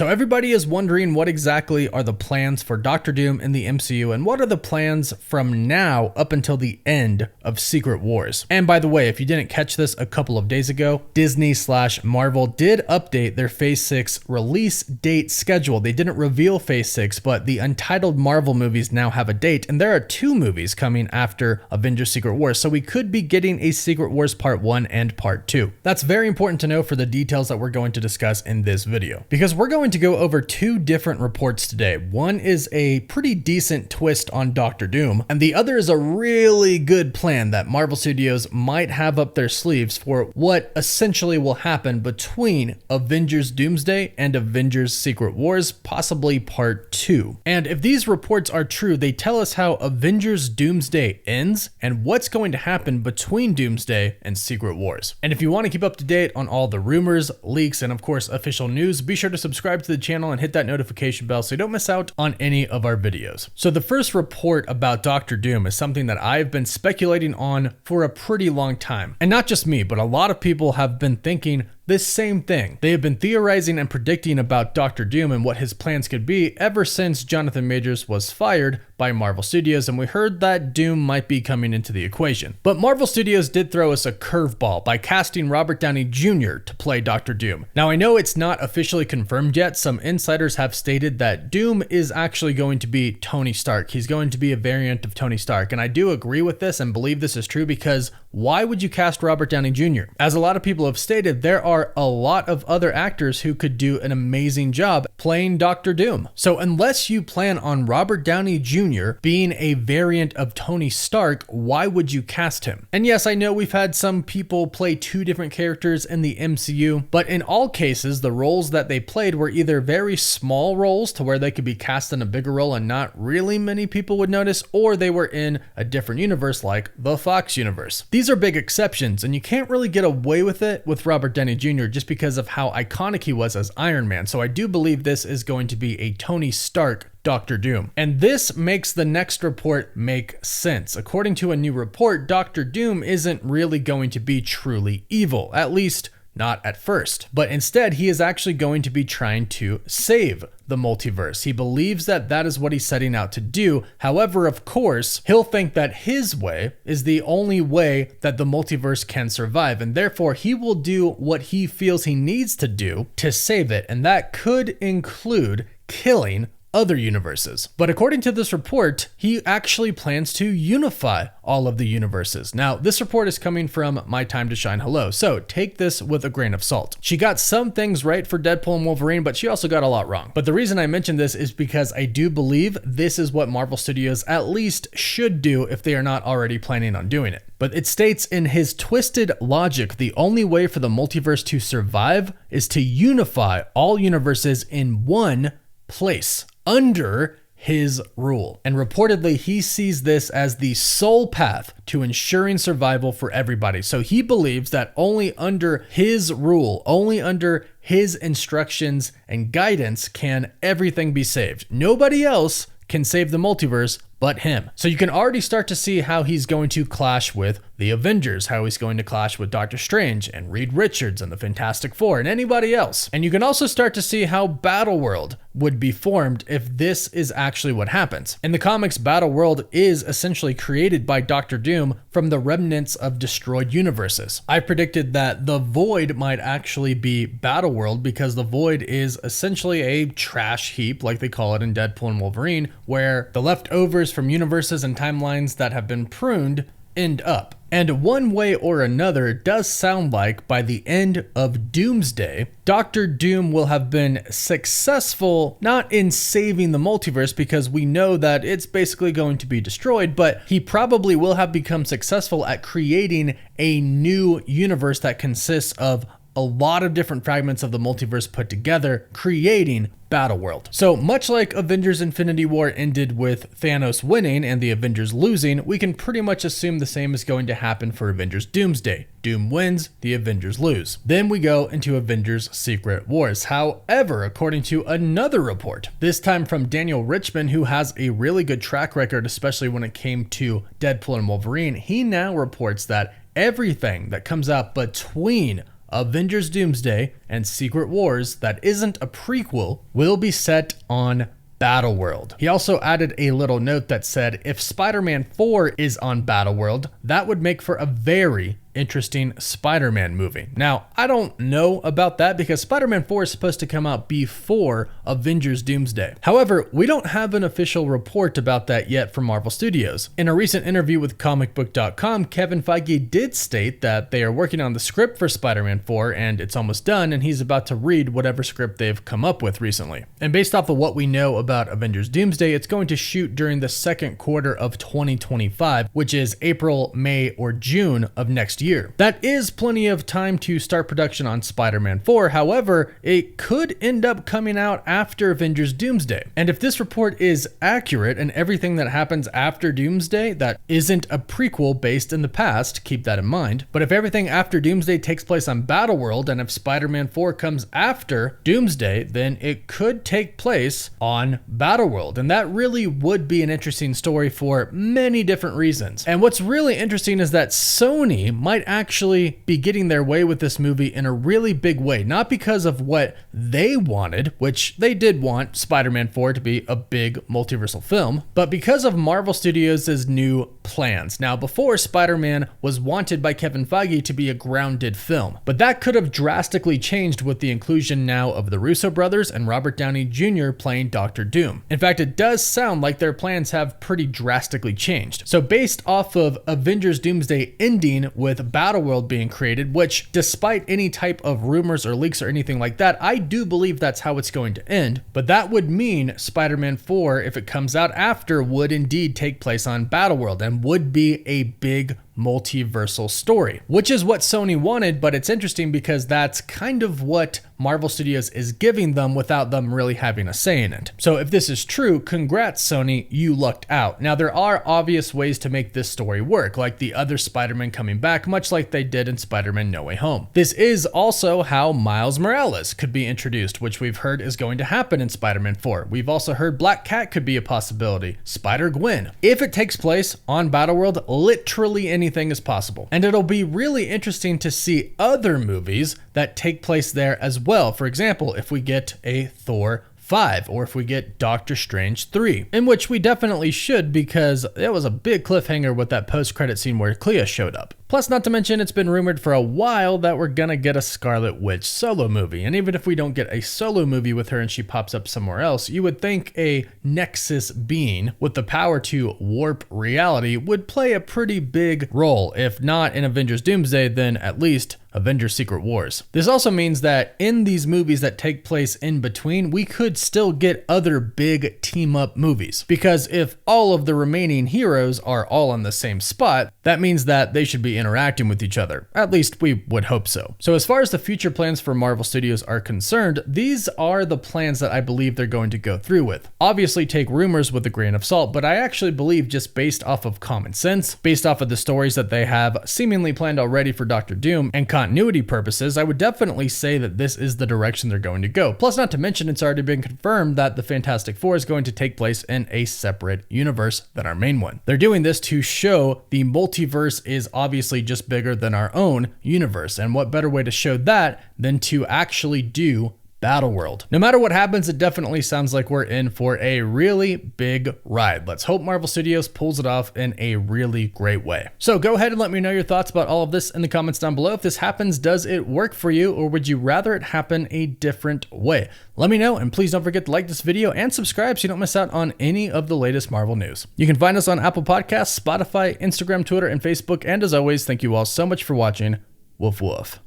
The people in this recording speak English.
So everybody is wondering what exactly are the plans for Doctor Doom in the MCU and what are the plans from now up until the end of Secret Wars. And by the way, if you didn't catch this a couple of days ago, Disney/Marvel did update their Phase 6 release date schedule. They didn't reveal Phase 6, but the untitled Marvel movies now have a date, and there are 2 movies coming after Avengers Secret Wars, so we could be getting a Secret Wars Part 1 and Part 2. That's very important to know for the details that we're going to discuss in this video, because we're going to go over 2 different reports today. One is a pretty decent twist on Doctor Doom, and the other is a really good plan that Marvel Studios might have up their sleeves for what essentially will happen between Avengers Doomsday and Avengers Secret Wars, possibly Part 2. And if these reports are true, they tell us how Avengers Doomsday ends and what's going to happen between Doomsday and Secret Wars. And if you want to keep up to date on all the rumors, leaks, and of course official news, be sure to subscribe to the channel and hit that notification bell so you don't miss out on any of our videos. So the first report about Doctor Doom is something that I've been speculating on for a pretty long time. And not just me, but a lot of people have been thinking this same thing. They have been theorizing and predicting about Doctor Doom and what his plans could be ever since Jonathan Majors was fired by Marvel Studios, and we heard that Doom might be coming into the equation. But Marvel Studios did throw us a curveball by casting Robert Downey Jr. to play Doctor Doom. Now I know it's not officially confirmed yet. Some insiders have stated that Doom is actually going to be Tony Stark. He's going to be a variant of Tony Stark, and I do agree with this and believe this is true, because why would you cast Robert Downey Jr.? As a lot of people have stated, there are a lot of other actors who could do an amazing job playing Doctor Doom. So unless you plan on Robert Downey Jr. being a variant of Tony Stark, why would you cast him? And yes, I know we've had some people play 2 different characters in the MCU, but in all cases, the roles that they played were either very small roles to where they could be cast in a bigger role and not really many people would notice, or they were in a different universe like the Fox universe. These are big exceptions, and you can't really get away with it with Robert Downey Jr. just because of how iconic he was as Iron Man. So I do believe this is going to be a Tony Stark Doctor Doom. And this makes the next report make sense. According to a new report, Doctor Doom isn't really going to be truly evil, at least not at first, but instead he is actually going to be trying to save the multiverse. He believes that that is what he's setting out to do. However, of course, he'll think that his way is the only way that the multiverse can survive, and therefore he will do what he feels he needs to do to save it, and that could include killing other universes. But according to this report, he actually plans to unify all of the universes. Now, this report is coming from My Time to Shine Hello, so take this with a grain of salt. She got some things right for Deadpool and Wolverine, but she also got a lot wrong. But the reason I mention this is because I do believe this is what Marvel Studios at least should do if they are not already planning on doing it. But it states in his twisted logic, the only way for the multiverse to survive is to unify all universes in one place under his rule. And reportedly, he sees this as the sole path to ensuring survival for everybody. So he believes that only under his rule, only under his instructions and guidance can everything be saved. Nobody else can save the multiverse but him. So you can already start to see how he's going to clash with the Avengers, how he's going to clash with Doctor Strange and Reed Richards and the Fantastic Four and anybody else. And you can also start to see how Battleworld would be formed if this is actually what happens. In the comics, Battleworld is essentially created by Doctor Doom from the remnants of destroyed universes. I predicted that the Void might actually be Battleworld because the Void is essentially a trash heap, like they call it in Deadpool and Wolverine, where the leftovers from universes and timelines that have been pruned end up. And one way or another, it does sound like by the end of Doomsday, Doctor Doom will have been successful, not in saving the multiverse, because we know that it's basically going to be destroyed, but he probably will have become successful at creating a new universe that consists of a lot of different fragments of the multiverse put together, creating Battleworld. So much like Avengers Infinity War ended with Thanos winning and the Avengers losing, we can pretty much assume the same is going to happen for Avengers Doomsday. Doom wins, the Avengers lose. Then we go into Avengers Secret Wars. However, according to another report, this time from Daniel Richman, who has a really good track record, especially when it came to Deadpool and Wolverine, he now reports that everything that comes out between Avengers Doomsday and Secret Wars that isn't a prequel will be set on Battleworld. He also added a little note that said if Spider-Man 4 is on Battleworld, that would make for a very interesting Spider-Man movie. Now, I don't know about that because Spider-Man 4 is supposed to come out before Avengers Doomsday. However, we don't have an official report about that yet from Marvel Studios. In a recent interview with comicbook.com, Kevin Feige did state that they are working on the script for Spider-Man 4 and it's almost done, and he's about to read whatever script they've come up with recently. And based off of what we know about Avengers Doomsday, it's going to shoot during the second quarter of 2025, which is April, May, or June of next year. That is plenty of time to start production on Spider-Man 4. However, it could end up coming out after Avengers Doomsday. And if this report is accurate and everything that happens after Doomsday that isn't a prequel based in the past, keep that in mind. But if everything after Doomsday takes place on Battleworld and if Spider-Man 4 comes after Doomsday, then it could take place on Battleworld. And that really would be an interesting story for many different reasons. And what's really interesting is that Sony might actually be getting their way with this movie in a really big way, not because of what they wanted, which they did want Spider-Man 4 to be a big multiversal film, but because of Marvel Studios' new plans. Now, before, Spider-Man was wanted by Kevin Feige to be a grounded film, but that could have drastically changed with the inclusion now of the Russo brothers and Robert Downey Jr. playing Dr. Doom. In fact, it does sound like their plans have pretty drastically changed. So based off of Avengers Doomsday ending with Battleworld being created, which despite any type of rumors or leaks or anything like that, I do believe that's how it's going to end. But that would mean Spider-Man 4, if it comes out after, would indeed take place on Battleworld and would be a big multiversal story, which is what Sony wanted, but it's interesting because that's kind of what Marvel Studios is giving them without them really having a say in it. So if this is true, congrats Sony, you lucked out. Now there are obvious ways to make this story work, like the other Spider-Man coming back, much like they did in Spider-Man No Way Home. This is also how Miles Morales could be introduced, which we've heard is going to happen in Spider-Man 4. We've also heard Black Cat could be a possibility, Spider-Gwen. If it takes place on Battleworld, literally anything is possible. And it'll be really interesting to see other movies that take place there as well. For example, if we get a Thor 5, or if we get Doctor Strange 3, in which we definitely should, because it was a big cliffhanger with that post-credit scene where Clea showed up. Plus, not to mention, it's been rumored for a while that we're gonna get a Scarlet Witch solo movie, and even if we don't get a solo movie with her and she pops up somewhere else, you would think a Nexus being with the power to warp reality would play a pretty big role, if not in Avengers Doomsday, then at least Avengers Secret Wars. This also means that in these movies that take place in between, we could still get other big team-up movies. Because if all of the remaining heroes are all on the same spot, that means that they should be interacting with each other. At least we would hope so. So as far as the future plans for Marvel Studios are concerned, these are the plans that I believe they're going to go through with. Obviously take rumors with a grain of salt, but I actually believe just based off of common sense, based off of the stories that they have seemingly planned already for Dr. Doom and continuity purposes, I would definitely say that this is the direction they're going to go. Plus, not to mention, it's already been confirmed that the Fantastic Four is going to take place in a separate universe than our main one. They're doing this to show the multiverse is obviously just bigger than our own universe. And what better way to show that than to actually do Battleworld. No matter what happens, it definitely sounds like we're in for a really big ride. Let's hope Marvel Studios pulls it off in a really great way. So go ahead and let me know your thoughts about all of this in the comments down below. If this happens, does it work for you, or would you rather it happen a different way? Let me know, and please don't forget to like this video and subscribe so you don't miss out on any of the latest Marvel news. You can find us on Apple Podcasts, Spotify, Instagram, Twitter, and Facebook. And as always, thank you all so much for watching. Woof woof.